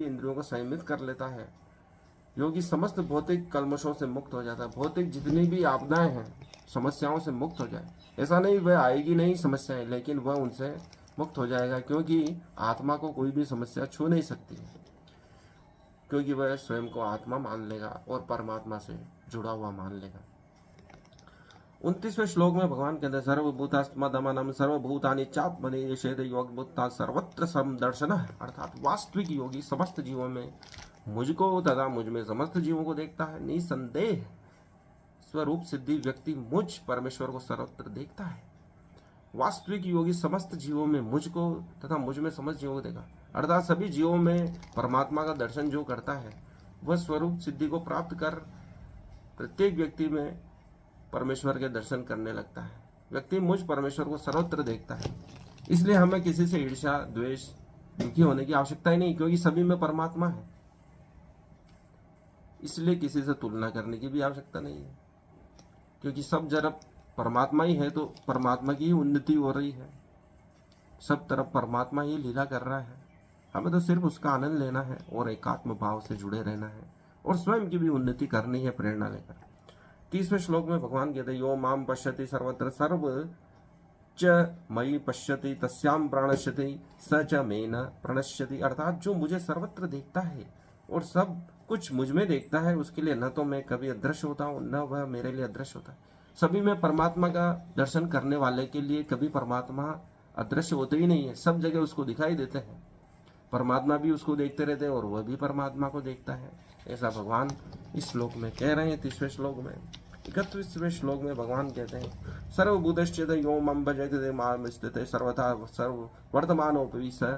इंद्रियों को संयमित कर लेता है, योगी समस्त भौतिक कल्मशों से मुक्त हो जाता है। भौतिक जितनी भी आपदाएं हैं, समस्याओं से मुक्त हो जाए। ऐसा नहीं वह आएगी नहीं समस्याएं, लेकिन वह उनसे मुक्त हो जाएगा, क्योंकि आत्मा को कोई भी समस्या छू नहीं सकती, क्योंकि वह स्वयं को आत्मा मान लेगा और परमात्मा से जुड़ा हुआ मान लेगा। 29वें श्लोक में भगवान कहते हैं, सर्वभूतात्मदमनम सर्वभूतानि चात्मनि यशेद योग बुद्धा सर्वत्र समदर्शन। अर्थात वास्तविक योगी समस्त जीवों में मुझको तथा मुझ में समस्त जीवों को देखता है। निसंदेह स्वरूप सिद्धि व्यक्ति मुझ परमेश्वर को सर्वत्र देखता है। वास्तविक योगी समस्त जीवों में मुझको तथा मुझ में समस्त जीवों को देखा, अर्थात सभी जीवों में परमात्मा का दर्शन जो करता है वह स्वरूप सिद्धि को प्राप्त कर प्रत्येक व्यक्ति में परमेश्वर के दर्शन करने लगता है। व्यक्ति मुझ परमेश्वर को सर्वत्र देखता है। इसलिए हमें किसी से ईर्ष्या, द्वेष, दुखी होने की आवश्यकता ही नहीं, क्योंकि सभी में परमात्मा है। इसलिए किसी से तुलना करने की भी आवश्यकता नहीं है, क्योंकि सब जब परमात्मा ही है तो परमात्मा की ही उन्नति हो रही है। सब तरफ परमात्मा ही लीला कर रहा है। हमें तो सिर्फ उसका आनंद लेना है और एकात्म भाव से जुड़े रहना है और स्वयं की भी उन्नति करनी है प्रेरणा लेकर। 30वें श्लोक में भगवान कहते हैं, यो माम पश्यति सर्वत्र सर्व च मयि पश्यति तस्याम प्राणश्यति स च मे न प्रणश्यति। अर्थात जो मुझे सर्वत्र देखता है और सब कुछ मुझ में देखता है, उसके लिए न तो मैं कभी अदृश्य होता हूँ, न वह मेरे लिए अदृश्य होता है। सभी में परमात्मा का दर्शन करने वाले के लिए कभी परमात्मा अदृश्य होते ही नहीं है, सब जगह उसको दिखाई देते हैं। परमात्मा भी उसको देखते रहते हैं और वह भी परमात्मा को देखता है। ऐसा भगवान इस श्लोक में कह रहे हैं। 30वें श्लोक में 31वें श्लोक में भगवान कहते हैं, सर्वभूतश्चेत यो मम भजते माम स्थिते सर्वथा सर्व वर्तमानोपि स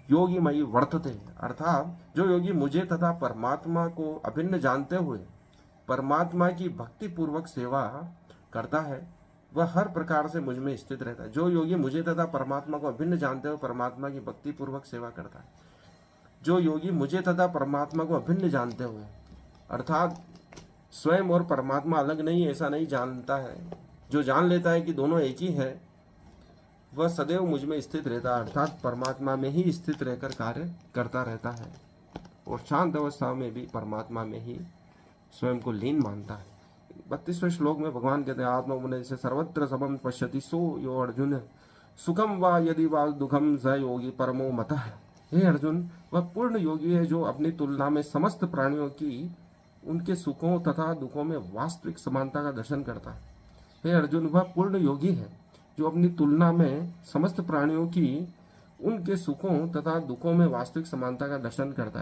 योगी मयि वर्तते। अर्थात जो योगी मुझे तथा परमात्मा को अभिन्न जानते हुए परमात्मा की भक्ति पूर्वक सेवा करता है, वह हर प्रकार से मुझ में स्थित रहता है। जो योगी मुझे तथा परमात्मा को अभिन्न जानते हुए परमात्मा की भक्ति पूर्वक सेवा करता है, जो योगी मुझे तथा परमात्मा को अभिन्न जानते हुए, अर्थात स्वयं और परमात्मा अलग नहीं, ऐसा नहीं जानता है, जो जान लेता है कि दोनों एक ही है, वह सदैव मुझ में स्थित रहता है, अर्थात परमात्मा में ही स्थित रहकर कार्य करता रहता है और शांत अवस्था में भी परमात्मा में ही स्वयं को लीन मानता है। 32वें श्लोक में भगवान कहते हैं, आत्ममुने से सर्वत्र समम पश्यति सो यो अर्जुन सुखम वा यदि वा दुखम स योगी परमो मतः। हे अर्जुन, वह पूर्ण योगी है जो अपनी तुलना में समस्त प्राणियों की उनके सुखों तथा दुखों में वास्तविक समानता का दर्शन करता है। हे अर्जुन, वह पूर्ण योगी है जो अपनी तुलना में समस्त प्राणियों की उनके सुखों तथा दुखों में वास्तविक समानता का दर्शन करता है।